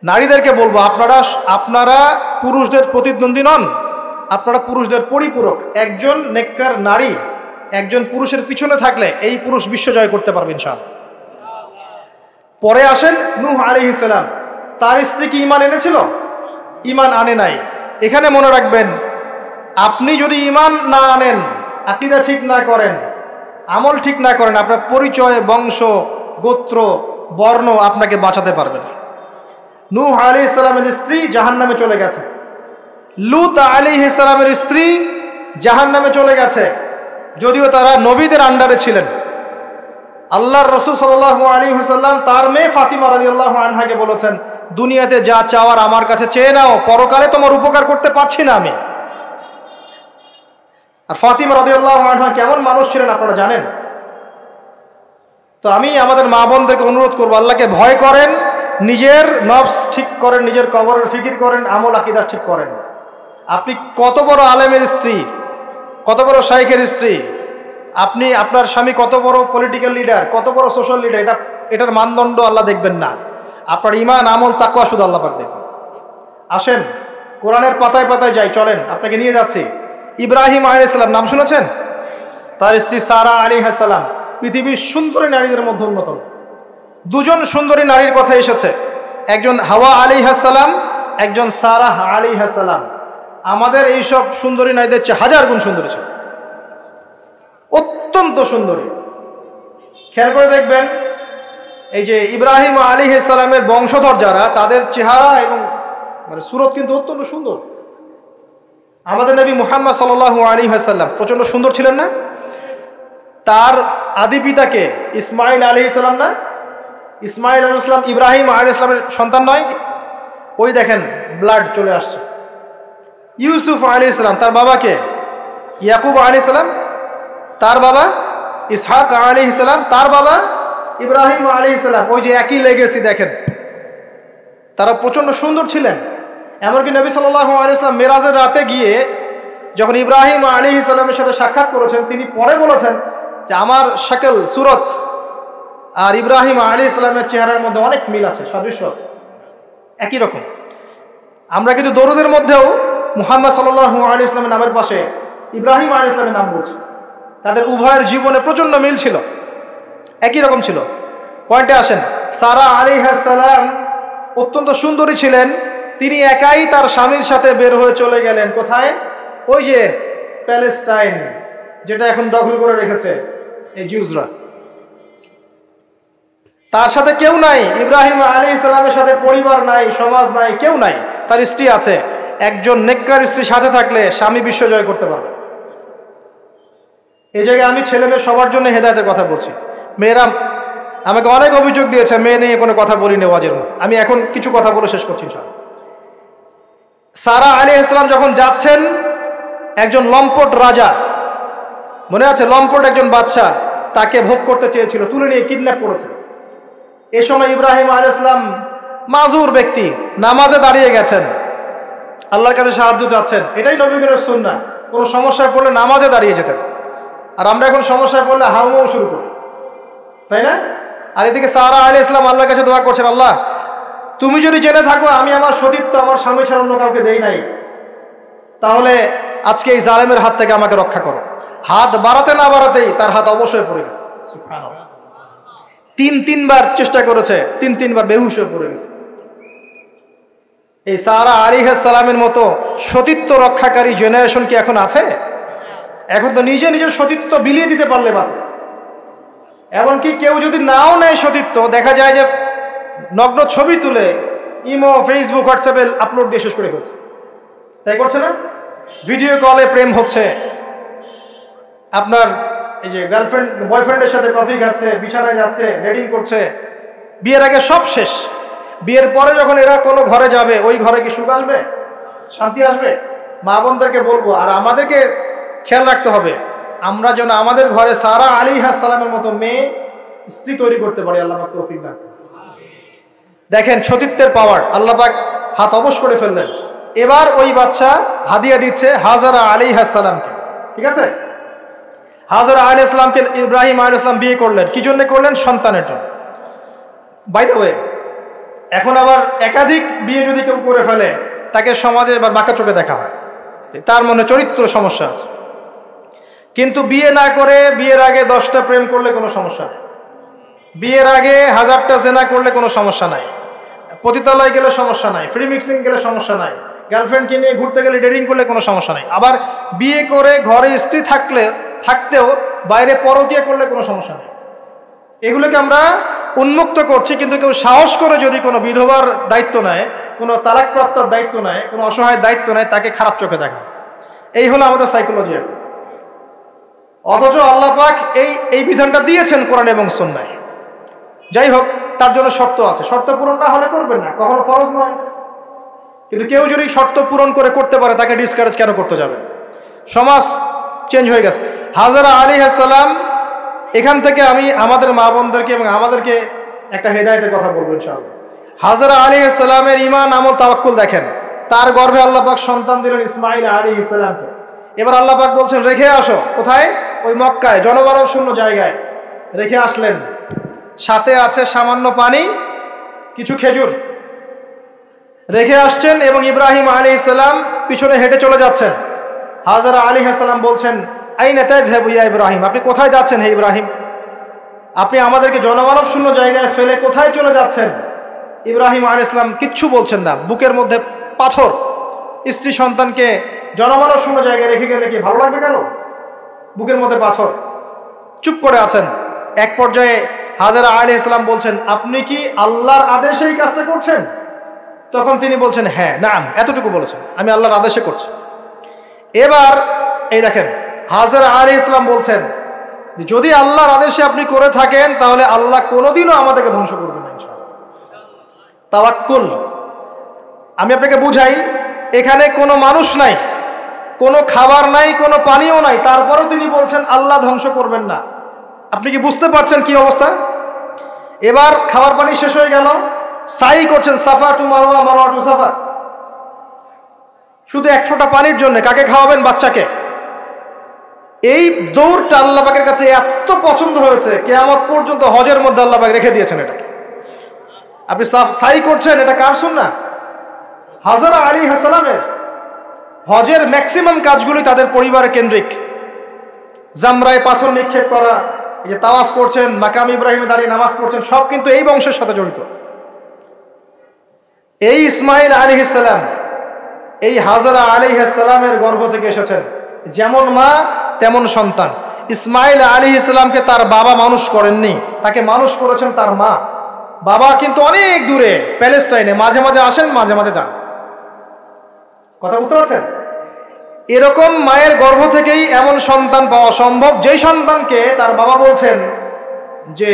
নারীদেরকে বলবো, আপনারা পুরুষদের প্রতিদ্বন্দ্বী নন, আপনারা পুরুষদের পরিপূরক। একজন নেককার নারী একজন পুরুষের পিছনে থাকলে এই পুরুষ বিশ্ব জয় করতে পারবে ইনশাআল্লাহ। পরে আসেন নূহ আলাইহিস সালাম, তার স্ত্রী কি ঈমান এনেছিল? ঈমান আনে নাই। এখানে মনে রাখবেন, আপনি যদি ঈমান না আনেন, আকীদা ঠিক না করেন, আমল ঠিক না করেন, আপনার পরিচয়, বংশ, গোত্র, বর্ণ আপনাকে বাঁচাতে পারবে না। নূহ আলাইহিস সালামের স্ত্রী জাহান্নামে চলে গেছে, লূত আলাইহিস সালামের স্ত্রী জাহান্নামে চলে গেছে, যদিও তারা নবীদের আন্ডারে ছিলেন। আল্লাহর রাসূল সাল্লাল্লাহু আলাইহি ওয়াসাল্লাম তার মেয়ে ফাতিমা রাদিয়াল্লাহু আনহাকে বলেছেন, দুনিয়াতে যা চাওয়ার আমার কাছে চেয়ে নাও, পরকালে তোমার উপকার করতে পারছি না আমি। আর ফাতিমা রাদিয়াল্লাহু আনহা কেমন মানুষ ছিলেন আপনারা জানেন। তো আমি আমাদের মা বোনদেরকে অনুরোধ করবো, আল্লাহকে ভয় করেন, নিজের নফস ঠিক করেন, নিজের কবরের ফিকির করেন, আমল আকীদা ঠিক করেন। আপনি কত বড় আলেমের স্ত্রী, কত বড় শাইখের স্ত্রী, আপনি আপনার স্বামী কত বড় পলিটিক্যাল লিডার, কত বড় সোশ্যাল লিডার, এটার মানদণ্ড আল্লাহ দেখবেন না। আপনার ঈমান, আমল, তাকওয়া শুধু আল্লাহ পাক দেখবেন। আসেন কোরআনের পাতায় পাতায় যাই, চলেন আপনাকে নিয়ে যাচ্ছি। ইব্রাহিম আলাইহিস সালাম নাম শুনেছেন? তার স্ত্রী সারা আলাইহিস সালাম পৃথিবীর সুন্দরী নারীদের মধ্যে অন্যতম। দুজন সুন্দরী নারীর কথা এসেছে, একজন হাওয়া আলাইহিস সালাম, একজন সারা আলাইহিস সালাম। আমাদের এইসব সুন্দরী নারীদের চেয়ে হাজার গুণ সুন্দরী ছিল, অত্যন্ত সুন্দরী। খেয়াল করে দেখবেন, এই যে ইব্রাহিম আলাইহিস সালামের বংশধর যারা, তাদের চেহারা এবং সুরত কিন্তু অত্যন্ত সুন্দর। আমাদের নবী মুহাম্মদ সাল্লাল্লাহু আলাইহি ওয়াসাল্লাম প্রচন্ড সুন্দর ছিলেন না? তার আদি পিতাকে ইসমাইল আলাইহিস সালাম না? ইসমাইল আলাইহিস সালাম ইব্রাহিম আলাইহিস সালামের সন্তান নয়? ওই দেখেন ব্লাড চলে আসছে। ইউসুফ আলাইহিস সালাম, তার বাবাকে ইয়াকুব আলাইহিস সালাম, তার বাবা ইসহাক আলাইহিস সালাম, তার বাবা ইব্রাহিম আলাইহিস সালাম, ওই যে একই লেগেসি দেখেন। তারা প্রচন্ড সুন্দর ছিলেন। এমনকি নবী সাল্লাল্লাহু আলাইহি ওয়াসাল্লাম মেরাজের রাতে গিয়ে যখন ইব্রাহিম আলাইহিস সালামের সাথে সাক্ষাৎ করেছেন, তিনি পরে বলেছেন যে আমার শাকল, সুরত আর ইব্রাহিম আলাইহিস সালামের চেহারার মধ্যে অনেক মিল আছে, সাদৃশ্য আছে, একই রকম। আমরা কিন্তু দরুদের মধ্যেও মুহাম্মদ সাল্লাল্লাহু আলাইহি ওয়াসাল্লামের নামের পাশে ইব্রাহিম আলাইহিস সালামের নাম বলছি। তাদের উভয়ের জীবনে প্রচন্ড মিল ছিল, একই রকম ছিল। পয়েন্টে আসেন, সারা আলাইহিস সালাম অত্যন্ত সুন্দরী ছিলেন। তিনি একাই তার স্বামীর সাথে বের হয়ে চলে গেলেন কোথায়? ওই যে প্যালেস্টাইন, যেটা এখন দখল করে রেখেছে এই জিউসরা। তার সাথে কেউ নাই, ইব্রাহিম আলাইহিস সালামের সাথে পরিবার নাই, সমাজ নাই, কেউ নাই। তার স্ত্রী আছে। একজন নেককার স্ত্রী সাথে থাকলে স্বামী বিশ্ব জয় করতে পারবে। এই জায়গায় আমি ছেলে মেয়ে সবার জন্য হেদায়েতের কথা বলছি। মেয়েরা আমাকে অনেক অভিযোগ দিয়েছে, মেয়ে নিয়ে কোনো কথা বলিনি ওয়াজের মধ্যে। আমি এখন কিছু কথা বলে শেষ করছি ইনশাআল্লাহ। সারা আলাইহিস সালাম যখন যাচ্ছেন, একজন লম্পট রাজা, মনে আছে, লম্পট একজন বাদশা তাকে ভোগ করতে চেয়েছিল, তুলে নিয়ে কিডন্যাপ করেছে। এ সময় ইব্রাহিম আলাইহিস সালাম মাজুর ব্যক্তি, নামাজে দাঁড়িয়ে গেছেন, আল্লাহর কাছে সাহায্য চাচ্ছেন। এটাই নবীদের সুন্নাহ। কোনো সমস্যায় পড়লে নামাজে দাঁড়িয়ে যেতেন। আর আমরা এখন সমস্যায় পড়লে হাউমাউ শুরু করি, তাই না? আর এদিকে সারা আলাইহিস সালাম আল্লাহর কাছে দোয়া করছেন, আল্লাহ তুমি যদি জেনে থাকো আমি আমার সতীত্ব আমার স্বামী ছাড়া অন্য কাউকে দেই নাই, তাহলে আজকে এই জালেমের হাত থেকে আমাকে রক্ষা করো। হাত বাড়াতে না বাড়াতেই তার হাত অবশ্যই পড়ে গেছে। সুবহানাল্লাহ। তিনবার চেষ্টা করেছে, তিনবার বেহুশ হয়ে পড়ে গেছে। এই সারা আলাইহিস সালামের মতো সতীত্ব রক্ষাকারী জেনারেশন কি এখন আছে? এখন তো নিজের সতীত্ব বিলিয়ে দিতে পারলে বাঁচে। এমনকি কেউ যদি নাও নেয় সতীত্ব, দেখা যায় যে নগ্ন ছবি তুলে ইমো, ফেসবুক, হোয়াটসঅ্যাপে আপলোড দিয়ে শেষ করে ফেলছে, তাই করছে না? ভিডিও কলে প্রেম হচ্ছে, আপনার এই যে গার্লফ্রেন্ড বয়ফ্রেন্ডের সাথে কফি খাচ্ছে, বিছানায় যাচ্ছে, ডেটিং করছে। বিয়ের আগে সব শেষ, বিয়ের পরে যখন এরা কোনো ঘরে যাবে, ওই ঘরে কি সুখ আসবে, শান্তি আসবে? মা বোনদেরকে বলবো, আর আমাদেরকে খেয়াল রাখতে হবে, আমরা যেন আমাদের ঘরে সারা আলাইহিস সালামের মতো মেয়ে স্ত্রী তৈরি করতে পারি। আল্লাহ পাক তৌফিক দান। দেখেন সতীত্বের পাওয়ার, আল্লাহ পাক হাত অবশ করে ফেললেন। এবার ওই বাচ্চা হাদিয়া দিচ্ছে হাজারা আলাইহিস সালামকে, ঠিক আছে? হাজারা আলাইহিস সালামকে ইব্রাহিম আলাইহিস সালাম বিয়ে করলেন, কি জন্য করলেন? সন্তানের জন্য। বাই দ্য ওয়ে, এখন আবার একাধিক বিয়ে যদি কেউ করে ফেলে তাকে সমাজে এবার বাঁকা চোখে দেখা হয়, তার মনে চরিত্র সমস্যা আছে। কিন্তু বিয়ে না করে বিয়ের আগে 10টা প্রেম করলে কোনো সমস্যা নেই, বিয়ের আগে 1000টা জেনা করলে কোনো সমস্যা নাই, পতিতালয় গেলে সমস্যা নাই, ফ্রি মিক্সিং গেলে সমস্যা নাই, গার্লফ্রেন্ডকে নিয়ে ঘুরতে গেলে ডেটিং করলে কোনো সমস্যা নাই। আবার বিয়ে করে ঘরে স্ত্রী থাকতেও বাইরে পরকীয়া করলে কোনো সমস্যা নেই। এগুলোকে আমরা উন্মুক্ত করছি, কিন্তু কেউ সাহস করে যদি কোনো বিধবার দায়িত্ব নেয়, কোনো তালাকপ্রাপ্তর দায়িত্ব নেয়, কোনো অসহায় দায়িত্ব নেয়, তাকে খারাপ চোখে দেখা। এই হলো আমাদের সাইকোলজি। অথচ আল্লাহ পাক এই বিধানটা দিয়েছেন কোরআন এবং সুন্নায়। যাই হোক, তার জন্য শর্ত আছে, শর্ত পূরণ না হলে করবেন না, কখনো ফরজ নয়। কিন্তু কেউ যদি শর্ত পূরণ করে করতে পারে, তাকে ডিসকারেজ কেন করতে যাবে? সমাজ চেঞ্জ হয়ে গেছে। হাজরা আলাইহিস সালাম, এখান থেকে আমি আমাদের মা বোনদেরকে এবং আমাদেরকে একটা হেদায়েতের কথা বলবো ইনশাআল্লাহ। হাজরা আলাইহিস সালামের ঈমান, আমল, তাওয়াক্কুল দেখেন। তার গর্ভে আল্লাহ পাক সন্তান দিলেন ইসমাঈল আলাইহিস সালামকে। এবার আল্লাহ পাক বলছেন রেখে আসো, কোথায়? ওই মক্কায়, জনমানব শূন্য জায়গায় রেখে আসলেন। সাথে আছে সামান্য পানি, কিছু খেজুর, রেখে আসছেন। এবং ইব্রাহিম আলাইহিস সালাম পিছনে হেঁটে চলে যাচ্ছেন। হাজরা আলাইহিস সালাম বলছেন আইনা তাযহাবু ইয়া ইব্রাহিম, আপনি কোথায় যাচ্ছেন হে ইব্রাহিম? আপনি আমাদেরকে জনমানব শূন্য জায়গায় ফেলে কোথায় চলে যাচ্ছেন? ইব্রাহিম আলাইহিস সালাম কিচ্ছু বলছেন না, বুকের মধ্যে পাথর। স্ত্রী সন্তানকে জনমানব শূন্য জায়গায় রেখে গেলে কি ভালো লাগবে? কেন? বুকের মধ্যে পাথর, চুপ করে আছেন। এক পর্যায়ে হাজরা আলাইহিস সালাম বলছেন আপনি কি আল্লাহর আদেশে এই কাজটা করছেন? তখন তিনি বলছেন হ্যাঁ, নাম, এতটুকু বলেছেন, আমি আল্লাহর আদেশে করছি। এবার এই দেখেন, হাজরা আলাইহিস সালাম বলছেন যদি আল্লাহর আদেশে আপনি করে থাকেন, তাহলে আল্লাহ কোনোদিনও আমাদেরকে ধ্বংস করবেন না ইনশাআল্লাহ। তাওয়াক্কুল। আমি আপনাকে বুঝাই, এখানে কোনো মানুষ নাই, কোনো খাবার নাই, কোনো পানিও নাই, তারপরেও তিনি বলছেন আল্লাহ ধ্বংস করবেন না। আপনি কি বুঝতে পারছেন কি অবস্থা? এবার খাবার পানি শেষ হয়ে গেল, সাই করছেন সাফা টু মারওয়া, মারওয়া টু সাফা, শুধু এক ফোঁটা পানির জন্য। কাকে খাওয়াবেন? বাচ্চাকে। এই দৌড়টা আল্লাহ পাকের কাছে এত পছন্দ হয়েছে, কিয়ামত পর্যন্ত হজের মধ্যে আল্লাহ পাক রেখে দিয়েছেন এটাকে। আপনি সাই করছেন, এটা কার সুন্নাহ? হাজরা আলাইহিস সালামের। হজের ম্যাক্সিমাম কাজগুলি তাদের পরিবারের কেন্দ্রিক। জামরায় পাথর নিক্ষেপ করা, এই যে তাওয়াফ করছেন, মাকাম ইব্রাহিমে দাঁড়িয়ে নামাজ পড়ছেন, সব কিন্তু এই বংশের সাথে জড়িত। এই ইসমাঈল আলাইহিস সালাম, এই হাজরা আলাইহিস সালামের গর্ভ থেকে এসেছেন। যেমন মা তেমন সন্তান। ইসমাঈল আলাইহিস সালামকে তার বাবা মানুষ করেননি, তাকে মানুষ করেছেন তার মা। বাবা কিন্তু অনেক দূরে, প্যালেস্টাইনে, মাঝে মাঝে আসেন, মাঝে মাঝে যান। কথা বুঝতে পারছেন? এরকম মায়ের গর্ভ থেকেই এমন সন্তান পাওয়া সম্ভব, যেই সন্তানকে তার বাবা বলছেন যে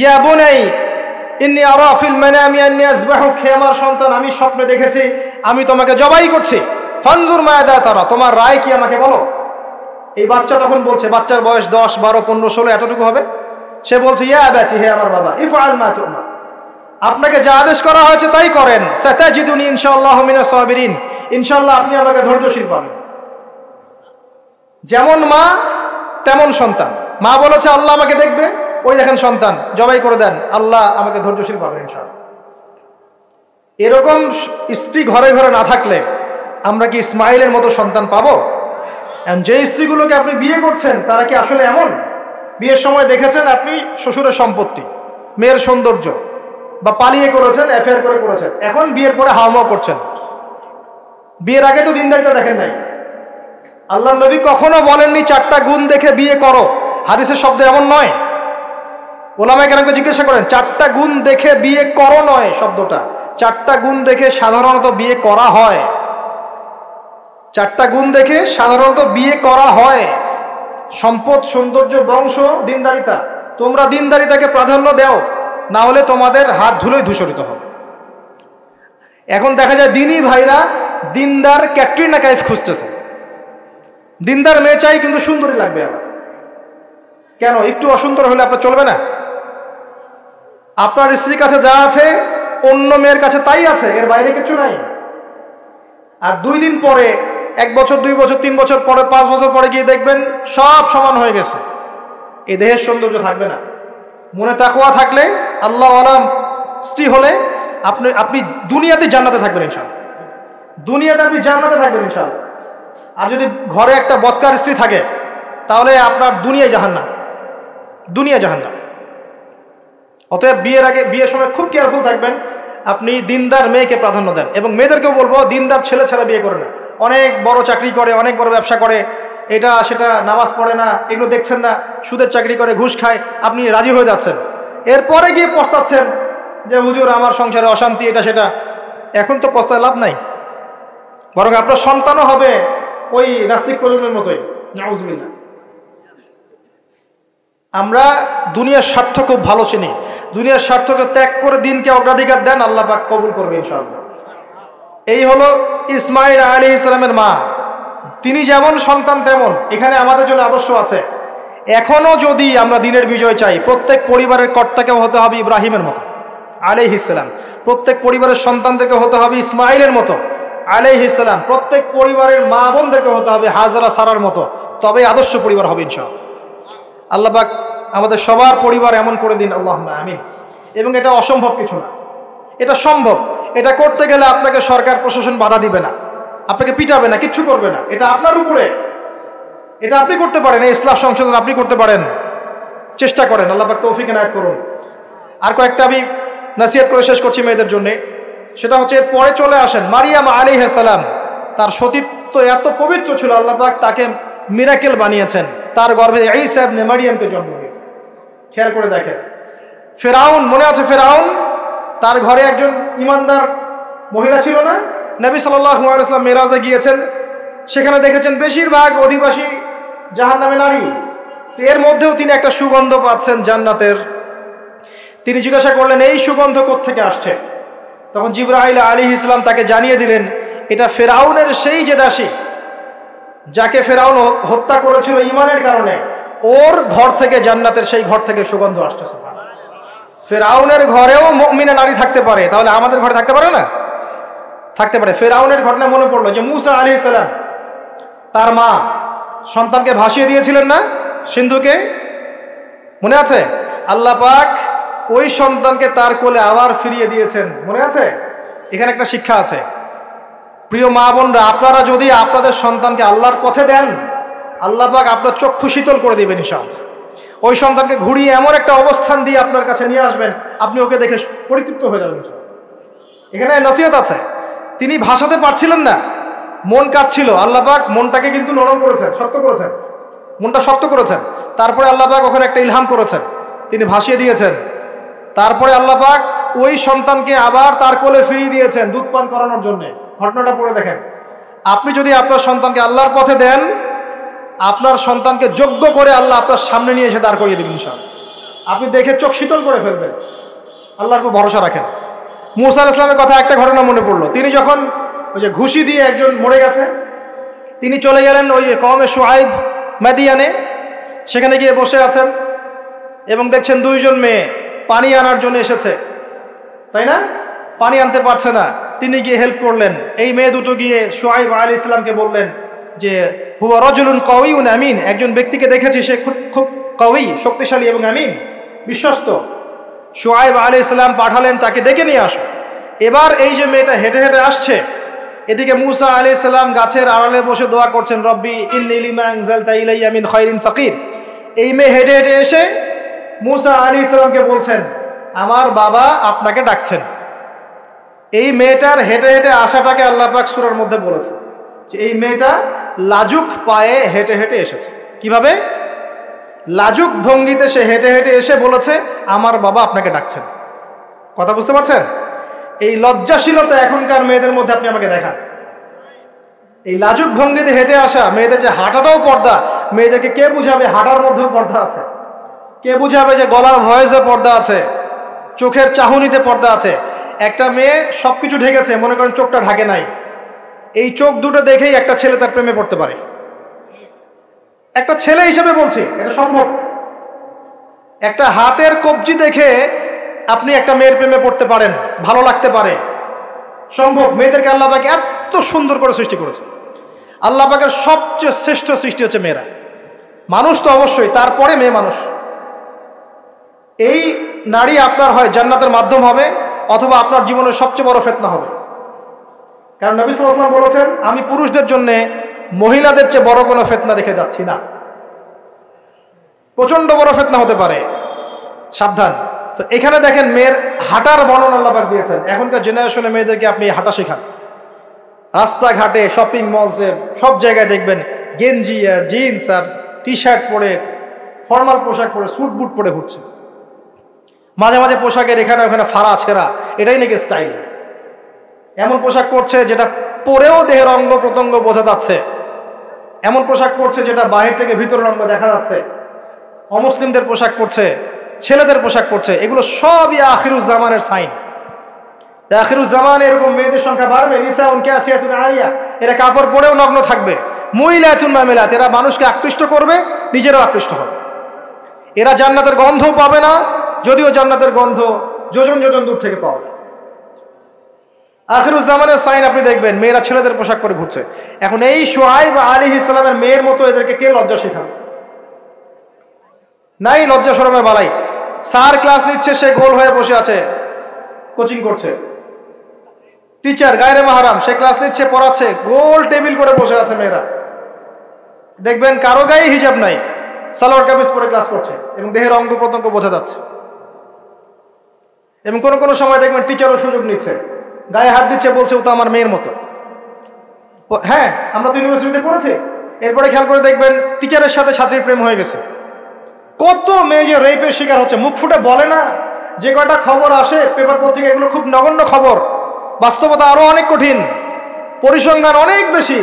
ইয়া বুনাই ইন্নী আরা ফিল মানামি আন্নী আযবাহুক, হে আমার সন্তান, আমি স্বপ্নে দেখেছি আমি তোমাকে জবাই করছি। ফানজুর মাযা তারা, তোমার রায় কি আমাকে বলো। এই বাচ্চা তখন বলছে, বাচ্চার বয়স 10, 12, 15, 16 এতটুকু হবে। সে বলছে ইয়া আবাতি, হে আমার বাবা, ইফআল মা তু'মার, আপনাকে যা আদেশ করা হয়েছে তাই করেন। সাতাজিদুনি ইনশাআল্লাহু মিনাস সাবিরিন, ইনশাআল্লাহ আপনি আমাকে ধৈর্যশীল পাবেন। যেমন মা তেমন সন্তান। মা বলেছে আল্লাহ আমাকে দেখবে, ওই দেখেন সন্তান জবাই করে দেন, আল্লাহ আমাকে ধৈর্যশীল পাবেন ইনশাআল্লাহ। এরকম স্ত্রী ঘরে ঘরে না থাকলে আমরা কি ইসমাঈলের মতো সন্তান পাবো? যে স্ত্রীগুলোকে আপনি বিয়ে করছেন তারা কি আসলে এমন? বিয়ের সময় দেখেছেন আপনি শ্বশুরের সম্পত্তি, মেয়ের সৌন্দর্য, বা পালিয়ে করেছেন, অ্যাফেয়ার করে করেছেন, এখন বিয়ের পরে হাওমাও করছেন। বিয়ের আগে তো দিনদারিতা দেখেন নাই। আল্লাহ নবী কখনো বলেননি 4টা গুণ দেখে বিয়ে করো, হাদিসের শব্দ এমন নয়। ওলামায়ে কেরামকে জিজ্ঞাসা করেন 4টা গুণ দেখে বিয়ে করো নয় শব্দটা, 4টা গুণ দেখে সাধারণত বিয়ে করা হয়। 4টা গুণ দেখে সাধারণত বিয়ে করা হয়। সম্পদ, সৌন্দর্য, বংশ, দিনদারিতা। তোমরা দিনদারিতাকে প্রাধান্য দাও, না হলে তোমাদের হাত ধুলোই ধূসরিত হবে। এখন দেখা যায় দিনী ভাইরা দিনদার ক্যাটরিনা কাইফ খুঁজতেছে। দিনদার মেয়ে চাই কিন্তু সুন্দরী লাগবে আমার। কেন? একটু অসুন্দর হলে আপনার চলবে না? আপনার স্ত্রীর কাছে যা আছে অন্য মেয়ের কাছে তাই আছে, এর বাইরে কিছু নাই। আর 2 দিন পরে, 1 বছর, 2 বছর, 3 বছর পরে, 5 বছর পরে গিয়ে দেখবেন সব সমান হয়ে গেছে। এই দেহের সৌন্দর্য থাকবে না। মনে তাকওয়া থাকলে, আল্লাহওয়ালা স্ত্রী হলে আপনি আপনি দুনিয়াতে জান্নাতে থাকবেন ইনশাআল্লাহ। দুনিয়াতে আপনি জান্নাতে থাকবেন ইনশাআল্লাহ। আর যদি ঘরে একটা বদকার স্ত্রী থাকে তাহলে আপনার দুনিয়ায় জাহান্নাম, দুনিয়া জাহান্নাম। অতএব বিয়ের সময় খুব কেয়ারফুল থাকবেন, আপনি দিনদার মেয়েকে প্রাধান্য দেন। এবং মেয়েদেরকেও বলবো দিনদার ছেলে ছাড়া বিয়ে করে না। অনেক বড় চাকরি করে, অনেক বড় ব্যবসা করে, এটা সেটা নামাজ পড়ে না, এগুলো দেখছেন না, সুদের চাকরি করে, ঘুষ খায়, আপনি রাজি হয়ে যাচ্ছেন, এরপরে গিয়ে পস্তাচ্ছেন যে হুজুর আমার সংসারে অশান্তি, এটা সেটা। এখন তো পস্তায় লাভ নাই, বরং আপনার সন্তানও হবে ওই নাস্তিক প্রজন্মের মতোই, নাউজুবিল্লাহ। আমরা দুনিয়ার স্বার্থ খুব ভালো চিনি, দুনিয়ার স্বার্থকে ত্যাগ করে দিনকে অগ্রাধিকার দেন, আল্লাহ পাক কবুল করবে ইনশাআল্লাহ। এই হলো ইসমাইল আলাইহিস সালামের মা, তিনি যেমন সন্তান তেমন এখানে আমাদের জন্য আদর্শ আছে। এখনো যদি আমরা দিনের বিজয় চাই, প্রত্যেক পরিবারের কর্তাকে হতে হবে ইব্রাহিমের মতো আলাইহিস সালাম, প্রত্যেক পরিবারের সন্তানদেরকে হতে হবে ইসমাইলের মতো আলাইহিস সালাম, প্রত্যেক পরিবারের মা বোনদেরকে হতে হবে হাজরা সারার মতো, তবে আদর্শ পরিবার হবে ইনশাআল্লাহ। আল্লাহ পাক আমাদের সবার পরিবার এমন করে দিন, আল্লাহুম্মা আমিন। এবং এটা অসম্ভব কিছু না, এটা সম্ভব। এটা করতে গেলে আপনাকে সরকার প্রশাসন বাধা দিবে না, আপনাকে পিটাবে না, কিচ্ছু করবে না, এটা আপনার উপরে, এটা আপনি করতে পারেন। এই ইসলাহ সংশোধন আপনি করতে পারেন, চেষ্টা করেন, আল্লাহ পাক তৌফিক এনায়েত করুন। আর কয়েকটা আমি নসিহত করে শেষ করছি মেয়েদের জন্য। সেটা হচ্ছে এর পরে চলে আসেন মারিয়াম আলাইহিস সালাম, তার সতীত্ব এত পবিত্র ছিল, আল্লাহ পাক তাকে মিরাকেল বানিয়েছেন, তার গর্ভে ঈসা ইবনে মারিয়ামকে জন্ম দিয়েছেন। খেয়াল করে দেখেন, ফেরাউন, মনে আছে ফেরাউন, তার ঘরে একজন ইমানদার মহিলা ছিল না? নবী সাল্লাল্লাহু আলাইহি ওয়াসাল্লাম মেরাজে গিয়েছেন, সেখানে দেখেছেন বেশিরভাগ অধিবাসী জাহান্নামে নারী, এর মধ্যেও তিনি একটা সুগন্ধ পাচ্ছেন জান্নাতের। তিনি জিজ্ঞাসা করলেন এই সুগন্ধ কোত্থেকে আসছে? তখন জিবরাইল আলাইহিস সালাম তাকে জানিয়ে দিলেন এটা ফেরাউনের সেই যে দাসী যাকে ফেরাউন হত্যা করেছিল ঈমানের কারণে, ওর ঘর থেকে, জান্নাতের সেই ঘর থেকে সুগন্ধ আসছে। ফেরাউনের ঘরেও মুমিনা নারী থাকতে পারে, তাহলে আমাদের ঘরে থাকতে পারে না? থাকতে পারে। ফেরাউনের ঘটনা মনে পড়লো যে মুসা আলাইহিস সালাম, তার মা সন্তানকে ভাসিয়ে দিয়েছিলেন না সিন্ধুকে, মনে আছে? আল্লাহ পাক ওই সন্তানকে তার কোলে আবার ফিরিয়ে দিয়েছেন, মনে আছে? এখানে একটা শিক্ষা আছে, প্রিয় মা বোনরা, আপনারা যদি আপনাদের সন্তানকে আল্লাহর পথে দেন, আল্লাহ পাক আপনার চক্ষু শীতল করে দিবেন ইনশাআল্লাহ। ওই সন্তানকে ঘুরিয়ে এমন একটা অবস্থান দিয়ে আপনার কাছে নিয়ে আসবেন, আপনি ওকে দেখে পরিতৃপ্ত হয়ে যাবেন ইনশাআল্লাহ। এখানে নসিহত আছে, তিনি ভাষাতে পারছিলেন না, মন কাঁদছিল, আল্লাহ পাক মনটাকে কিন্তু নরম করেছেন, শক্ত করেছেন, মনটা শক্ত করেছেন। তারপরে আল্লাহ পাক ওখানে একটা ইলহাম করেছেন, তিনি ভাসিয়ে দিয়েছেন। তারপরে আল্লাহ পাক ওই সন্তানকে আবার তার কোলে ফিরিয়ে দিয়েছেন দুধ পান করানোর জন্য। ঘটনাটা পড়ে দেখেন। আপনি যদি আপনার সন্তানকে আল্লাহর পথে দেন, আপনার সন্তানকে যোগ্য করে আল্লাহ আপনার সামনে নিয়ে এসে দাঁড় করিয়ে দেবেন ইনশাআল্লাহ। আপনি দেখে চোখ শীতল করে ফেলবেন, আল্লাহর উপর ভরসা রাখেন। মুসা আলাইহিস সালামের কথা একটা ঘটনা মনে পড়লো। তিনি যখন ওই যে ঘুষি দিয়ে একজন মরে গেছে, তিনি চলে গেলেন ওই কওমে শুআইব মাদিয়ানে, সেখানে গিয়ে বসে আছেন এবং দেখছেন দুইজন মেয়ে পানি আনার জন্য এসেছে, তাই না? পানি আনতে পারছে না, তিনি গিয়ে হেল্প করলেন। এই মেয়ে দুটো গিয়ে শুআইব আলাইহিস সালামকে বললেন যে হুয়া রাজুলুন কাওয়িউন আমিন, একজন ব্যক্তিকে দেখেছি সে খুব কাওয়ি, শক্তিশালী এবং আমিন, বিশ্বস্ত। শুআইব আলাইহিস সালাম পাঠালেন তাকে ডেকে নিয়ে আসো। এবার এই যে মেয়েটা হেঁটে হেঁটে আসছে, এদিকে মুসা আলাইহিস সালাম গাছের আড়ালে বসে দোয়া করছেন, রব্বি ইন্নী লিমা আনজালতা ইলাইয়া মিন খায়রিন ফাকির। এই মেয়ে হেঁটে হেঁটে এসে মুসা আলাইহিস সালামকে বলছেন আমার বাবা আপনাকে ডাকছেন। এই মেয়েটার হেঁটে হেঁটে আসাটাকে আল্লাহ পাক সূরার মধ্যে বলেছে যে এই মেয়েটা লাজুক পায়ে হেঁটে হেঁটে এসেছে। কিভাবে? লাজুক ভঙ্গিতে সে হেঁটে হেঁটে এসে বলেছে আমার বাবা আপনাকে ডাকছেন। কথা বুঝতে পারছেন? এই লজ্জাশীলতা এখনকার মেয়েদের মধ্যে আপনি আমাকে দেখান। এই লাজুক ভঙ্গিতে হেঁটে আসা মেয়েদের যে হাঁটাটাও পর্দা, মেয়েদেরকে কে বুঝাবে হাঁটার মধ্যেও পর্দা আছে? কে বুঝাবে যে গলার ভয়েসে পর্দা আছে, চোখের চাহনিতে পর্দা আছে? একটা মেয়ে সবকিছু ঢেকেছে, মনে করেন চোখটা ঢাকে নাই, এই চোখ দুটো দেখেই একটা ছেলে তার প্রেমে পড়তে পারে। একটা ছেলে হিসেবে বলছি, এটা সম্ভব। একটা হাতের কবজি দেখে আপনি একটা মেয়ের প্রেমে পড়তে পারেন, ভালো লাগতে পারে, সম্ভব। মেয়েদেরকে আল্লাহ পাক এত সুন্দর করে সৃষ্টি করেছে। আল্লাহ পাকের সবচেয়ে শ্রেষ্ঠ সৃষ্টি হচ্ছে মেয়েরা। মানুষ তো অবশ্যই, তারপরে মেয়ে মানুষ। এই নারী আপনার হয় জান্নাতের মাধ্যম হবে, অথবা আপনার জীবনের সবচেয়ে বড় ফিতনা হবে। কারণ নবী সাল্লাল্লাহু আলাইহি ওয়াসাল্লাম বলেছেন, আমি পুরুষদের জন্য মহিলাদের চেয়ে বড় কোনো ফিতনা রেখে যাচ্ছি না। প্রচন্ড বড় ফিতনা হতে পারে, সাবধান। তো এখানে দেখেন মেয়ের হাঁটার বর্ণনা আল্লাহ পাক দিয়েছেন। এখনকার জেনারেশনে মেয়েদেরকে আপনি হাঁটা শেখান, রাস্তাঘাটে, শপিং মলসে, সব জায়গায় দেখবেন গেঞ্জি আর জিন্স আর টি শার্ট পরে, ফর্মাল পোশাক পরে, স্যুট বুট পরে ঘুরছে। মাঝে মাঝে পোশাকের এখানে ওখানে ফাড়া ছেঁড়া, এটাই নাকি স্টাইল। এমন পোশাক পরছে যেটা পরেও দেহের অঙ্গ প্রত্যঙ্গ বোঝা যাচ্ছে, এমন পোশাক পরছে যেটা বাহির থেকে ভিতরের অঙ্গ দেখা যাচ্ছে। অমুসলিমদের পোশাক পরছে, ছেলেদের পোশাক পরছে, এগুলো সবই আখিরুজ্জামানের সাইন। আখিরুজ্জামান এরকম মেয়েদের সংখ্যা বাড়বে। নিসাউন কাসিয়াতুন আরিয়া, এরা কাপড় পরেও নগ্ন থাকবে। মুইলাতুন মামিলাত, এরা মানুষকে আকৃষ্ট করবে, নিজেরাও আকৃষ্ট হবে। এরা জান্নাতের গন্ধও পাবে না, যদিও জান্নাতের গন্ধ যোজন যোজন দূর থেকে পাবে। আখিরুজ্জামানের সাইন আপনি দেখবেন, মেয়েরা ছেলেদের পোশাক পরে ঘুরছে। এখন এই শুআইব আলাইহিস সালামের মেয়ের মতো এদেরকে কে লজ্জা শেখাবে? নাই লজ্জা শরমের বালাই। স্যার ক্লাস নিচ্ছে, সে গোল হয়ে বসে আছে, কোচিং করছে। টিচার গায়রে মাহরাম, সে ক্লাস নিচ্ছে, পড়াচ্ছে, গোল টেবিল করে বসে আছে মেয়েরা। দেখবেন কারো গায়ে হিজাব নাই, সালোয়ার কামিজ পরে ক্লাস করছে এবং দেহের অঙ্গ প্রত্যঙ্গ বোঝা যাচ্ছে। এবং কোনো কোনো সময় দেখবেন টিচারও সুযোগ নিচ্ছে, গায়ে হাত দিচ্ছে, বলছে ও তো আমার মেয়ের মতো। হ্যাঁ, আমরা তো ইউনিভার্সিটিতে পড়েছি। এরপরে খেয়াল করে দেখবেন টিচারের সাথে ছাত্রীর প্রেম হয়ে গেছে। কত মেয়ে যে রেপের শিকার হচ্ছে, মুখ ফুটে বলে না। যে কয়টা খবর আসে পেপার পত্রিকা, এগুলো খুব নগণ্য খবর, বাস্তবতা আরো অনেক কঠিন, পরিসংখ্যান অনেক বেশি,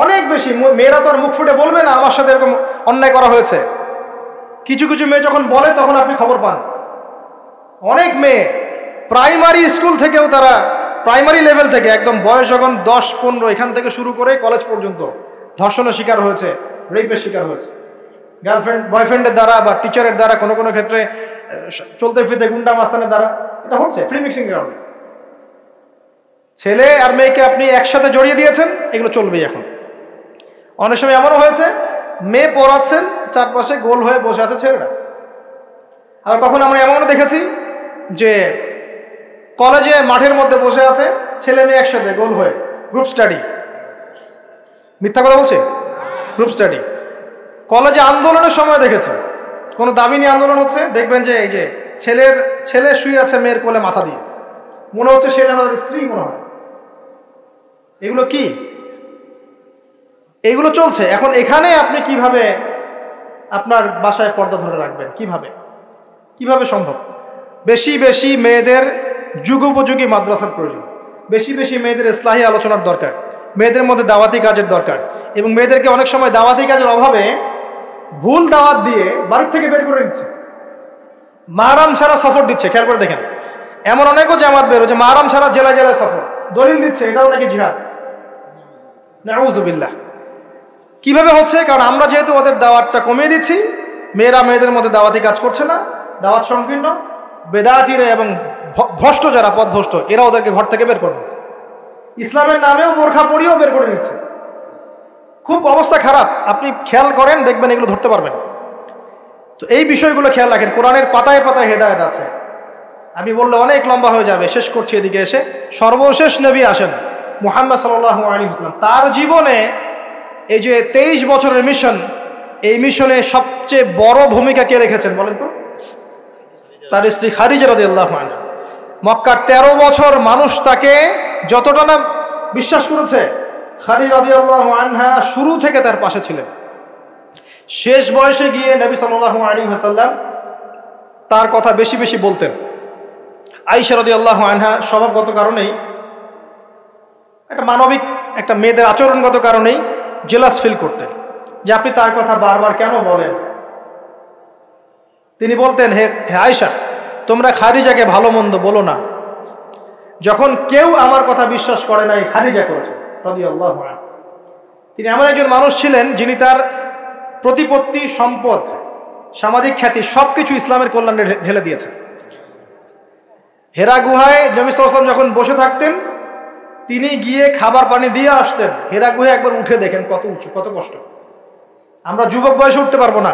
অনেক বেশি। মেয়েরা তো আর মুখ ফুটে বলবে না আমার সাথে এরকম অন্যায় করা হয়েছে। কিছু কিছু মেয়ে যখন বলে তখন আপনি খবর পান। অনেক মেয়ে প্রাইমারি স্কুল থেকেও, তারা প্রাইমারি লেভেল থেকে একদম বয়স যখন 10-15, এখান থেকে শুরু করে কলেজ পর্যন্ত ধর্ষণের শিকার হয়েছে, রেপের শিকার হয়েছে, গার্লফ্রেন্ড বয়ফ্রেন্ডের দ্বারা বা টিচারের দ্বারা, কোনো কোনো ক্ষেত্রে চলতে ফিরতে গুন্ডা মাস্তানের দ্বারা। এটা হচ্ছে ফ্রি মিক্সিং কারণে। ছেলে আর মেয়েকে আপনি একসাথে জড়িয়ে দিয়েছেন, এগুলো চলবেই। এখন অনেক সময় এমনও হয়েছে, মেয়ে পড়াচ্ছেন, চারপাশে গোল হয়ে বসে আছে ছেলেরা। আর কখন আমরা এমনও দেখেছি যে কলেজে মাঠের মধ্যে বসে আছে ছেলে মেয়ে একসাথে গোল হয়ে, গ্রুপ স্টাডি। মিথ্যা কথা বলছে? Group study. কলেজে আন্দোলনের সময় দেখেছি, কোনো দাবি নিয়ে আন্দোলন হচ্ছে, দেখবেন যে এই যে ছেলে শুয়ে আছে মেয়ের কোলে মাথা দিয়ে, মনে হচ্ছে সে যেন তাদের স্ত্রী মনে হয়। এগুলো কি? এগুলো চলছে। এখন এখানে আপনি কিভাবে আপনার বাসায় পর্দা ধরে রাখবেন? কিভাবে সম্ভব? বেশি বেশি মেয়েদের যুগোপযোগী মাদ্রাসার প্রয়োজন, বেশি বেশি মেয়েদের ইসলাহি আলোচনার দরকার, মেয়েদের মধ্যে দাওয়াতি কাজের দরকার। এবং মেয়েদেরকে অনেক সময় দাওয়াতি কাজের অভাবে ভুল দাওয়াত দিয়ে বাড়ির থেকে বের করে দিচ্ছে, মাহরাম ছাড়া সফর দিচ্ছে। খেয়াল করে দেখেন, এমন অনেকও জামাত বের হচ্ছে মাহরাম ছাড়া জেলায় জেলায় সফর, দলিল দিচ্ছে এটাও নাকি জিহাদ। নাউযুবিল্লাহ। কিভাবে হচ্ছে? কারণ আমরা যেহেতু ওদের দাওয়াতটা কমিয়ে দিচ্ছি, মেয়েরা মেয়েদের মধ্যে দাওয়াতি কাজ করছে না, দাওয়াত সংকীর্ণ, বেদাতিরা এবং ভ্রষ্ট যারা পথভ্রষ্ট, এরা ওদেরকে ঘর থেকে বের করে নিচ্ছে, ইসলামের নামেও বোরখা পরিয়েও বের করে নিচ্ছে। খুব অবস্থা খারাপ। আপনি খেয়াল করেন, দেখবেন এগুলো ধরতে পারবেন। তো এই বিষয়গুলো খেয়াল রাখেন। কোরআনের পাতায় পাতায় হেদায়েত আছে। আমি বললে অনেক লম্বা হয়ে যাবে, শেষ করছি এদিকে এসে। সর্বশেষ নবী আসেন মুহাম্মদ সাল্লাল্লাহু আলাইহি ওয়াসাল্লাম। তার জীবনে এই যে 23 বছরের মিশন, এই মিশনে সবচেয়ে বড় ভূমিকা কে রেখেছেন বলেন তো? তার স্ত্রী খাদিজা রাদিয়াল্লাহু আনহা। মক্কার 13 বছর মানুষ তাকে যতটা না বিশ্বাস করেছে, খাদিজা রাদিয়াল্লাহু আনহা শুরু থেকে তার পাশে ছিলেন। শেষ বয়সে গিয়ে নবী সাল্লাল্লাহু আলাইহি ওয়াসাল্লাম তার কথা বেশি বেশি বলতেন। আয়েশা রাদিয়াল্লাহু আনহা স্বভাবগত কারণেই, একটা মানবিক, একটা মেয়েদের আচরণগত কারণেই জেলাস ফিল করতেন যে আপনি তার কথা বারবার কেন বলেন। তিনি বলতেন, হে আয়েশা, তোমরা খাদিজাকে ভালো মন্দ বলো না, যখন কেউ আমার কথা বিশ্বাস করে নাই খাদিজা করেছে রাদিয়াল্লাহু আনহা। তিনি এমন একজন মানুষ ছিলেন যিনি তার প্রতিপত্তি, সম্পদ, সামাজিক খ্যাতি সবকিছু ইসলামের কল্যাণে ঢেলে দিয়েছেন। হেরা গুহায় নবী সাল্লাল্লাহু আলাইহি ওয়াসাল্লাম যখন বসে থাকতেন, তিনি গিয়ে খাবার পানি দিয়ে আসতেন। হেরা গুহায় একবার উঠে দেখেন কত উঁচু, কত কষ্ট। আমরা যুবক বয়সে উঠতে পারবো না,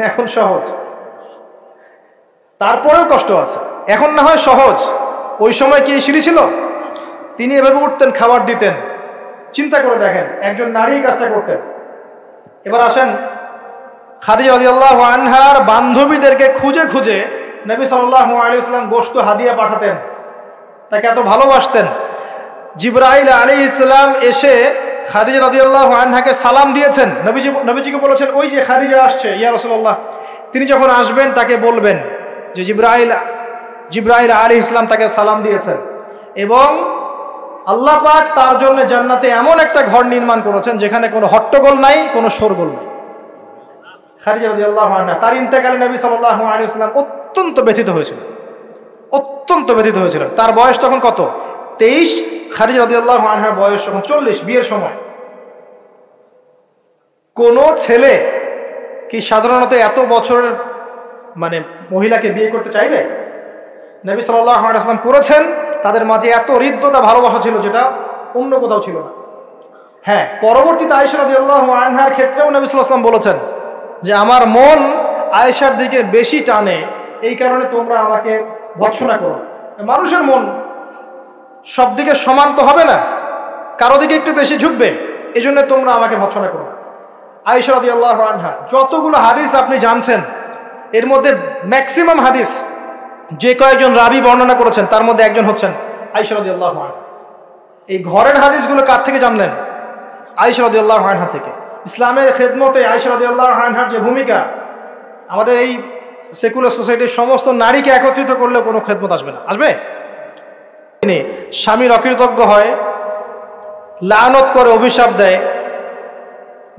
এখন সহজ। তারপরেও কষ্ট আছে। এখন না হয় সহজ, ওই সময় কি সিঁড়ি ছিল? তিনি এভাবে উঠতেন, খাবার দিতেন। চিন্তা করে দেখেন, একজন নারী কাজটা করতেন। এবার আসেন, খাদিজা রাদিয়াল্লাহু আনহার বান্ধবীদেরকে খুঁজে খুঁজে নবী সাল্লাল্লাহু আলাইহি ওয়াসাল্লাম গোশত হাদিয়া পাঠাতেন, তাকে এত ভালোবাসতেন। জিবরাইল আলাইহিস সালাম এসে খাদিজা রাদিয়াল্লাহু আনহাকে সালাম দিয়েছেন। নবীজিকে বলেছেন, ওই যে খাদিজা আসছে ইয়া রাসূলুল্লাহ, তিনি যখন আসবেন তাকে বলবেন যে জিবরাইল আলাইহিস সালাম তাকে সালাম দিয়েছেন, এবং আল্লাহ পাক তার জন্য জান্নাতে এমন একটা ঘর নির্মাণ করেছেন যেখানে কোনো হট্টগোল নাই, কোনো শোরগোল নাই। খাদিজা রাদিয়াল্লাহু আনহা, তার ইন্তেকালে নবী সাল্লাল্লাহু আলাইহি ওয়াসাল্লাম অত্যন্ত ব্যথিত হয়েছিলেন। তার বয়স তখন কত? 23। খাদিজা রাদিয়াল্লাহু আনহার বয়স তখন 40, বিয়ের সময়। কোন ছেলে কি সাধারণত এত বছরের মহিলাকে বিয়ে করতে চাইবে? নবী সাল্লাল্লাহু আলাইহি ওয়াসাল্লাম করেছেন। তাদের মাঝে এত হৃদ্যতা, ভালোবাসা ছিল যেটা অন্য কোথাও ছিল না। হ্যাঁ, পরবর্তীতে আয়েশা রাদিয়াল্লাহু আনহার ক্ষেত্রেও নবী সাল্লাল্লাহু আলাইহি ওয়াসাল্লাম বলেছেন যে আমার মন আয়েশার দিকে বেশি টানে, এই কারণে তোমরা আমাকে ভৎসনা করো। মানুষের মন সব দিকে সমান তো হবে না, কারো দিকে একটু বেশি ঝুঁকবে, এই জন্য তোমরা আমাকে ভৎসনা করো। আয়েশা রাদিয়াল্লাহু আনহা, যতগুলো হাদিস আপনি জানছেন এর মধ্যে ম্যাক্সিমাম হাদিস যে কয়েকজন রাবি বর্ণনা করেছেন তার মধ্যে একজন হচ্ছেন আয়েশা রাদিয়াল্লাহু আনহা। এই ঘরের হাদিসগুলো কার থেকে জানলেন? আয়েশা রাদিয়াল্লাহু আনহা থেকে। ইসলামের খেদমতে আয়েশা রাদিয়াল্লাহু আনহার যে ভূমিকা, আমাদের এই সেকুলার সোসাইটির সমস্ত নারীকে একত্রিত করলেও কোনো খেদমত আসবে না। আসবে? তিনি স্বামীর অকৃতজ্ঞ হয়, লানত করে, অভিশাপ দেয়,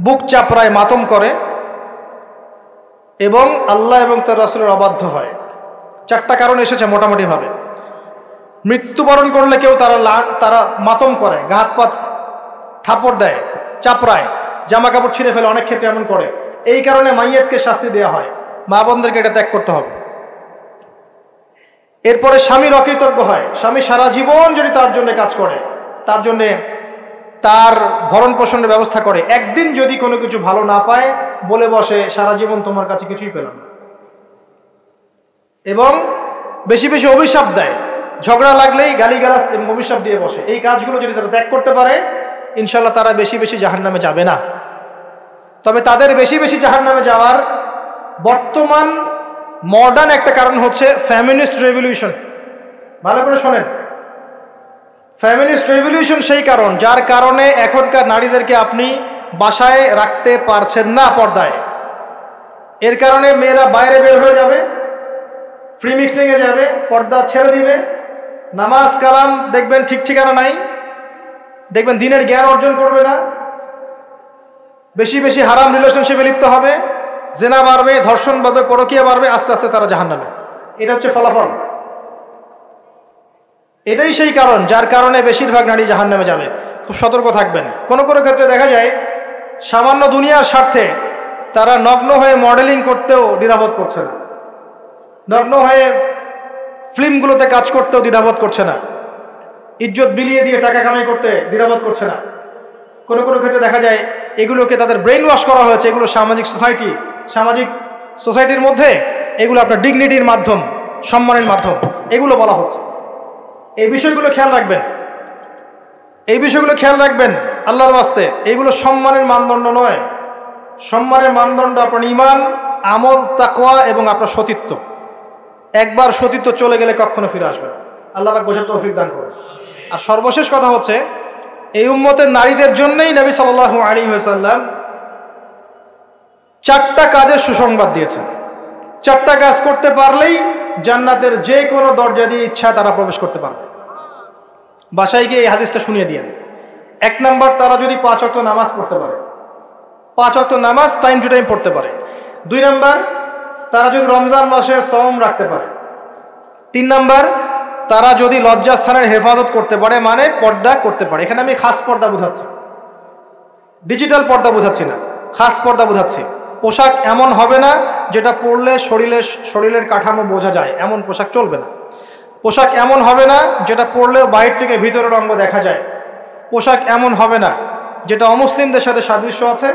বুক চাপড়ায়, মাতম করে এবং আল্লাহ এবং তার রাসূলের অবাধ্য হয়। 4টা কারণ এসেছে মোটামুটি ভাবে। মৃত্যুবরণ করলে কেউ তারা মাতম করে, গাঁত পাত থাপড় দেয়, চাপড়ায়, জামা কাপড় ছিঁড়ে ফেলে, অনেক ক্ষেত্রে এমন করে। এই কারণে মাইয়াতকে শাস্তি দেওয়া হয়, মা বোনদেরকে এটা ত্যাগ করতে হবে। এরপরে স্বামীর অকৃতজ্ঞ হয়, স্বামী সারা জীবন যদি তার জন্য কাজ করে, তার জন্য তার ভরণ পোষণের ব্যবস্থা করে, একদিন যদি কোনো কিছু ভালো না পায় বলে বসে সারা জীবন তোমার কাছে কিছুই পেলাম না, এবং বেশি বেশি অভিশাপ দেয়, ঝগড়া লাগলেই গালিগালাজ এবং অভিশাপ দিয়ে বসে। এই কাজগুলো যদি তারা ত্যাগ করতে পারে ইনশাল্লাহ তারা বেশি বেশি জাহান্নামে যাবে না। তবে তাদের বেশি বেশি জাহান্নামে যাওয়ার বর্তমান মডার্ন একটা কারণ হচ্ছে ফেমিনিস্ট রেভলিউশন। ভালো করে শোনেন, ফেমিনিস্ট রেভলিউশন সেই কারণ যার কারণে এখনকার নারীদেরকে আপনি বাসায় রাখতে পারছেন না পর্দায়। এর কারণে মেয়েরা বাইরে বের হয়ে যাবে, ফ্রি মিক্সিংয়ে যাবে, পর্দা ছেড়ে দিবে, নামাজ কালাম দেখবেন ঠিক ঠিকানা নাই, দেখবেন দিনের জ্ঞান অর্জন করবে না, বেশি বেশি হারাম রিলেশনশিপে লিপ্ত হবে, জেনা বাড়বে, ধর্ষণ বাড়বে, পরকীয়া বাড়বে, আস্তে আস্তে তারা জাহান্নামে। এটা হচ্ছে ফলাফল। এটাই সেই কারণ যার কারণে বেশিরভাগ নারী জাহান্নামে যাবে। খুব সতর্ক থাকবেন। কোনো কোনো ক্ষেত্রে দেখা যায় সামান্য দুনিয়ার স্বার্থে তারা নগ্ন হয়ে মডেলিং করতেও দ্বিধাবোধ করছে না, নগ্ন হয়ে ফিল্মগুলোতে কাজ করতেও দ্বিধাবোধ করছে না, ইজ্জত বিলিয়ে দিয়ে টাকা কামাই করতে দ্বিধাবোধ করছে না। কোনো কোনো ক্ষেত্রে দেখা যায় এগুলোকে তাদের ব্রেন ওয়াশ করা হয়েছে, এগুলো সামাজিক সোসাইটির মধ্যে এগুলো আপনার ডিগনিটির মাধ্যম, সম্মানের মাধ্যম, এগুলো বলা হচ্ছে। এই বিষয়গুলো খেয়াল রাখবেন, আল্লাহর ওয়াস্তে। এইগুলো সম্মানের মানদণ্ড নয়। সম্মানের মানদণ্ড আপনার ঈমান, আমল, তাকওয়া এবং আপনার সতীত্ব। একবার সতীত্ব চলে গেলে কখনো ফিরে আসবে না। আল্লাহ পাক বোঝার তৌফিক দান করুন। আর সর্বশেষ কথা হচ্ছে, এই উম্মতের নারীদের জন্যই নবী সাল্লাল্লাহু আলাইহি ওয়াসাল্লাম 4টা কাজের সুসংবাদ দিয়েছেন। 4টা কাজ করতে পারলেই জান্নাতের যে কোনো দরজা দিয়ে ইচ্ছা তারা প্রবেশ করতে পারবে। বাসায় গিয়ে এই হাদিসটা শুনিয়ে দিয়েন। 1 নাম্বার, তারা যদি 5 ওয়াক্ত নামাজ পড়তে পারে, 5 ওয়াক্ত নামাজ টাইম টু টাইম পড়তে পারে। 2 নাম্বার, তারা যদি রমজান মাসে সওম রাখতে পারে। 3 নাম্বার, তারা যদি লজ্জাস্থানের হেফাজত করতে পারে, মানে পর্দা করতে পারে। এখানে আমি খাস পর্দা বোঝাচ্ছি, ডিজিটাল পর্দা বোঝাচ্ছি না, খাস পর্দা বোঝাচ্ছি। পোশাক এমন হবে না যেটা পরলে শরীরের কাঠামো বোঝা যায়, এমন পোশাক চলবে না। পোশাক এমন হবে না যেটা পরলেও বাইরে থেকে ভিতরের অঙ্গ দেখা যায়। পোশাক এমন হবে না যেটা অমুসলিমদের সাথে সাদৃশ্য আছে,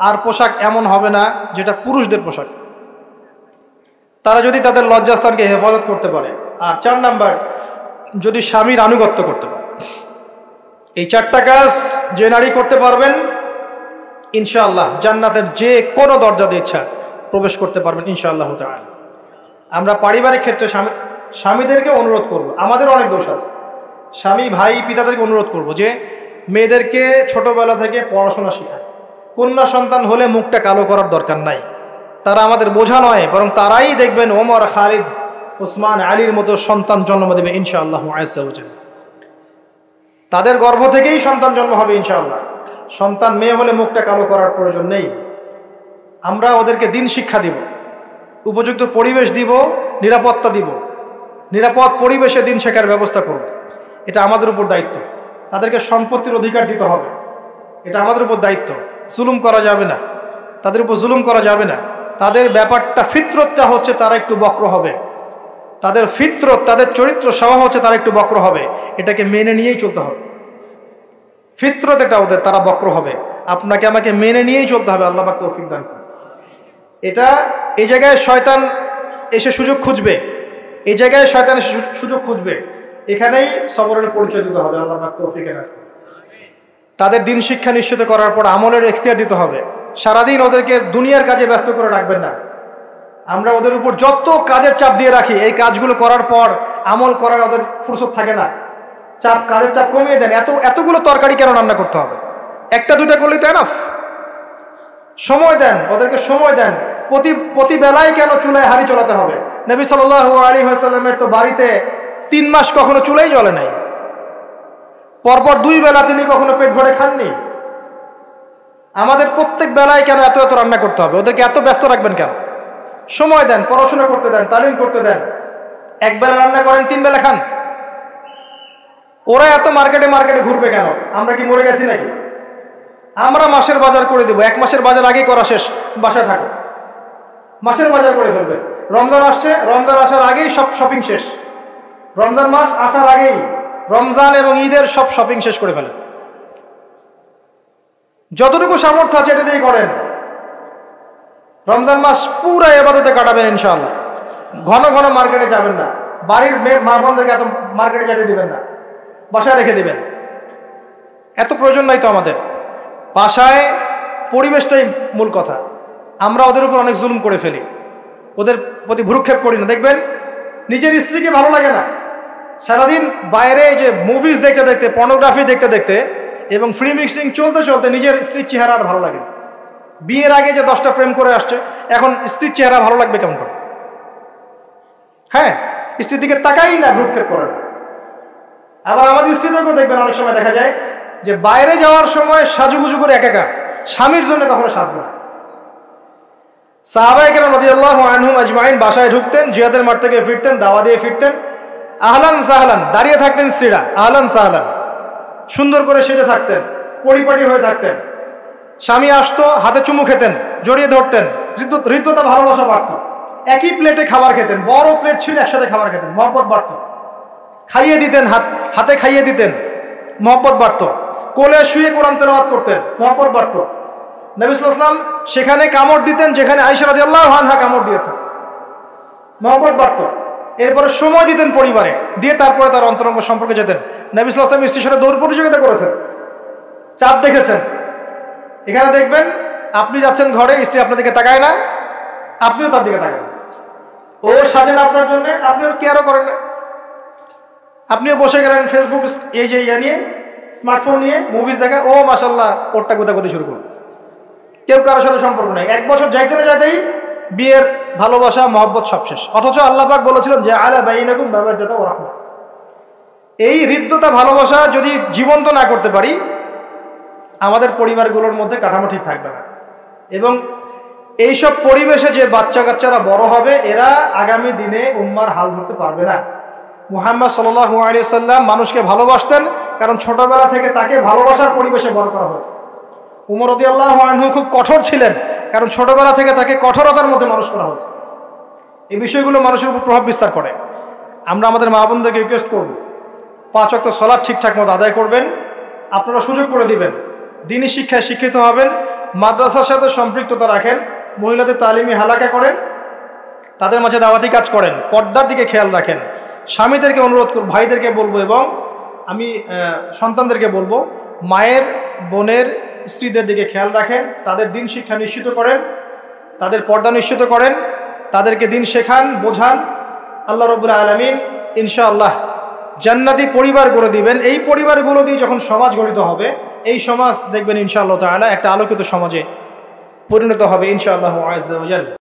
আর পোশাক এমন হবে না যেটা পুরুষদের পোশাক। তারা যদি তাদের লজ্জাস্থানকে হেফাজত করতে পারে। আর 4 নাম্বার, যদি স্বামীর আনুগত্য করতে পারে। এই 4টা কাজ যে নারী করতে পারবেন, ইনশাআল্লাহ জান্নাতের যে কোনো দরজা দিয়ে ইচ্ছা প্রবেশ করতে পারবেন ইনশাআল্লাহ তাআলা। আমরা পারিবারিক ক্ষেত্রে স্বামীদেরকে অনুরোধ করব, আমাদের অনেক দোষ আছে, স্বামী ভাই পিতাদেরকে অনুরোধ করব যে মেয়েদেরকে ছোটবেলা থেকে পড়াশোনা শেখায়। কন্যা সন্তান হলে মুখটা কালো করার দরকার নাই, তারা আমাদের বোঝা নয়, বরং তারাই দেখবেন ওমর, খালিদ, ওসমান, আলীর মতো সন্তান জন্ম দেবে ইনশাআল্লাহ আযজা ওয়া জাল্লা। তাদের গর্ভ থেকেই সন্তান জন্ম হবে ইনশাআল্লাহ। সন্তান মেয়ে হলে মুখটা কালো করার প্রয়োজন নেই। আমরা ওদেরকে দিন শিক্ষা দিব, উপযুক্ত পরিবেশ দিব, নিরাপত্তা দিব, নিরাপদ পরিবেশে দিন শেখার ব্যবস্থা করব। এটা আমাদের উপর দায়িত্ব। তাদেরকে সম্পত্তির অধিকার দিতে হবে, এটা আমাদের উপর দায়িত্ব। জুলুম করা যাবে না, তাদের উপর জুলুম করা যাবে না। তাদের ব্যাপারটা, ফিতরতটা হচ্ছে তারা একটু বক্র হবে, তাদের ফিতরত, তাদের চরিত্র স্বভাব হচ্ছে তারা একটু বক্র হবে, এটাকে মেনে নিয়েই চলতে হবে। ফিতরত এটা ওদের, তারা বক্র হবে, আপনাকে আমাকে মেনে নিয়েই চলতে হবে। আল্লাহ পাক তৌফিক দান করুন। এটা এই জায়গায় শয়তান এসে সুযোগ খুঁজবে, এই জায়গায় শয়তান এসে সুযোগ খুঁজবে, এখানেই সবরের পরিচয় দিতে হবে। আল্লাহ পাক তৌফিক দান করুন। তাদের দিন শিক্ষা নিশ্চিত করার পর আমলের এখতিয়ার দিতে হবে। সারাদিন ওদেরকে দুনিয়ার কাজে ব্যস্ত করে রাখবেন না। আমরা ওদের উপর যত কাজের চাপ দিয়ে রাখি, এই কাজগুলো করার পর আমল করার ওদের ফুরসত থাকে না। কাজের চাপ কমিয়ে দেন। এতগুলো তরকারি কেন রান্না করতে হবে? 1-2টা করলেই তো এনাফ। সময় দেন, ওদেরকে সময় দেন। প্রতি বেলায় কেন চুলায় হাঁড়ি চলাতে হবে? নবী সাল্লাল্লাহু আলাইহি ওয়াসাল্লামের তো বাড়িতে 3 মাস কখনো চুলাই জ্বলে নাই, পরপর 2 বেলা তিনি কখনো পেট ভরে খাননি। আমাদের প্রত্যেক বেলায় কেন এত রান্না করতে হবে? ওদেরকে এত ব্যস্ত রাখবেন কেন? সময় দেন, পড়াশোনা করতে দেন, তালিম করতে দেন। 1 বেলা রান্না করেন, 3 বেলা খান। ওরা এত মার্কেটে ঘুরবে কেন? আমরা কি মরে গেছি নাকি? আমরা মাসের বাজার করে দেবো, 1 মাসের বাজার আগেই করা শেষ, বাসায় থাকো, মাসের বাজার করে ফেলবে। রমজান আসছে, রমজান আসার আগেই সব শপিং শেষ, রমজান মাস আসার আগেই রমজান এবং ঈদের সব শপিং শেষ করে ফেলেন। যতটুকু সামর্থ্য আছে এটা দিয়ে করেন। রমজান মাস পুরো ইবাদতে কাটাবেন ইনশাআল্লাহ। ঘন ঘন মার্কেটে যাবেন না, বাড়ির মা বোনদেরকে এত মার্কেটে যেতে দিবেন না, বাসায় রেখে দিবেন। এত প্রয়োজন নাই তো আমাদের। বাসায় পরিবেশটাই মূল কথা। আমরা ওদের উপর অনেক জুলুম করে ফেলি, ওদের প্রতি ভ্রুক্ষেপ করি না। দেখবেন নিজের স্ত্রীকে ভালো লাগে না, সারাদিন বাইরে যে মুভিজ দেখতে দেখতে, পর্নোগ্রাফি দেখতে দেখতে এবং ফ্রি মিক্সিং চলতে চলতে নিজের স্ত্রীর চেহারা আর ভালো লাগে না। বিয়ের আগে যে 10টা প্রেম করে আসছে, এখন স্ত্রীর চেহারা ভালো লাগবে কেমন করে? হ্যাঁ, স্ত্রীর দিকে তাকাই না, ভ্রুক্ষেপ করে না। আবার আমাদের স্ত্রীদেরকেও দেখবেন অনেক সময় দেখা যায় যে বাইরে যাওয়ার সময় সাজুগুজু করে একা, স্বামীর জন্য কখনো সাজবে না। সাহাবায়ে কেরাম রাদিয়াল্লাহু আনহুম আজমাইন বাসায় ঢুকতেন, জিহাদের মাঠ থেকে ফিরতেন, দাওয়া দিয়ে ফিরতেন, আহলান সাহলান দাঁড়িয়ে থাকতেন স্ত্রীরা, আহলান সাহলান সুন্দর করে সেজে থাকতেন, পরিপাটি হয়ে থাকতেন। স্বামী আসতো, হাতে চুমু খেতেন, জড়িয়ে ধরতেন, হৃদ্যতা ভালোবাসা বাড়ত। একই প্লেটে খাবার খেতেন, বড় প্লেট ছিল, একসাথে খাবার খেতেন, মহব্বত বাড়ত। খাইয়ে দিতেন, হাতে খাইয়ে দিতেন, মহব্বত বাড়ত। কোলে শুয়ে কোরআন তেলাওয়াত করতেন, মহব্বত বাড়ত। নবী সাল্লাল্লাহু আলাইহি ওয়াসাল্লাম সেখানে কামড় দিতেন যেখানে আয়েশা রাদিয়াল্লাহু আনহা কামড় দিয়েছেন, মহব্বত বাড়ত। এরপরে সময় দিতেন পরিবারে, দিয়ে তারপরে তার অন্তরঙ্গ সম্পর্কে যেতেন। নবী সাল্লাল্লাহু আলাইহি ওয়াসাল্লাম স্ত্রীর সাথে দৌড় প্রতিযোগিতা করেছেন, চাঁদ দেখেছেন। এখানে দেখবেন আপনি যাচ্ছেন ঘরে, স্ত্রী আপনার দিকে তাকায় না, আপনিও তার দিকে তাকান। ও সাজেন আপনার জন্য, আপনিও কেয়ারও করেন না। আপনিও বসে গেলেন ফেসবুক এই যে নিয়ে, স্মার্টফোন নিয়ে মুভিজ দেখা, ও মাশাআল্লাহ ওরটা গোদাগুদি শুরু করুন। কেউ কারোর সাথে সম্পর্ক নেই। 1 বছর যাইতে না যাইতেই বিয়ের ভালোবাসা মহব্বত সব শেষ। অথচ আল্লাহ পাক বলেছিলেন যে আলা বাইনাকুম মাওয়াদাতুন ওয়া রাহমা। এই হৃদ্যতা ভালোবাসা যদি জীবন্ত না করতে পারি, আমাদের পরিবারগুলোর মধ্যে কাঠামো ঠিক থাকবে না। এবং এইসব পরিবেশে যে বাচ্চা কাচ্চারা বড় হবে, এরা আগামী দিনে উম্মার হাল ধরতে পারবে না। মুহাম্মদ সাল্লাল্লাহু আলাইহি ওয়াসাল্লাম মানুষকে ভালোবাসতেন, কারণ ছোটবেলা থেকে তাকে ভালোবাসার পরিবেশে বড় করা হয়েছে। উমর রাদিয়াল্লাহু আনহু খুব কঠোর ছিলেন, কারণ ছোটবেলা থেকে তাকে কঠোরতার মধ্যে মানুষ করা হয়েছে। এই বিষয়গুলো মানুষের উপর প্রভাব বিস্তার করে। আমরা আমাদের মা বোনদেরকে রিকোয়েস্ট করব, 5 ওয়াক্ত সালাত ঠিকঠাক মতো আদায় করবেন। আপনারা সুযোগ করে দিবেন, দ্বীনি শিক্ষায় শিক্ষিত হবেন, মাদ্রাসার সাথে সম্পৃক্ততা রাখেন, মহিলাদের তালিমি হালাকা করেন, তাদের মাঝে দাওয়াতি কাজ করেন, পর্দার দিকে খেয়াল রাখেন। স্বামীদেরকে অনুরোধ করব, ভাইদেরকে বলবো এবং আমি সন্তানদেরকে বলবো, মায়ের, বোনের, স্ত্রীদের দিকে খেয়াল রাখেন, তাদের দিন শিক্ষা নিশ্চিত করেন, তাদের পর্দা নিশ্চিত করেন, তাদেরকে দিন শেখান, বোঝান। আল্লাহ রাব্বুল আলামিন ইনশাআল্লাহ জান্নাতি পরিবার গড়ে দিবেন। এই পরিবারগুলো দিয়ে যখন সমাজ গঠিত হবে, এই সমাজ দেখবেন ইনশাআল্লাহ তাআলা একটা আলোকিত সমাজে পরিণত হবে ইনশাআল্লাহ আযজা ওয়া জাল।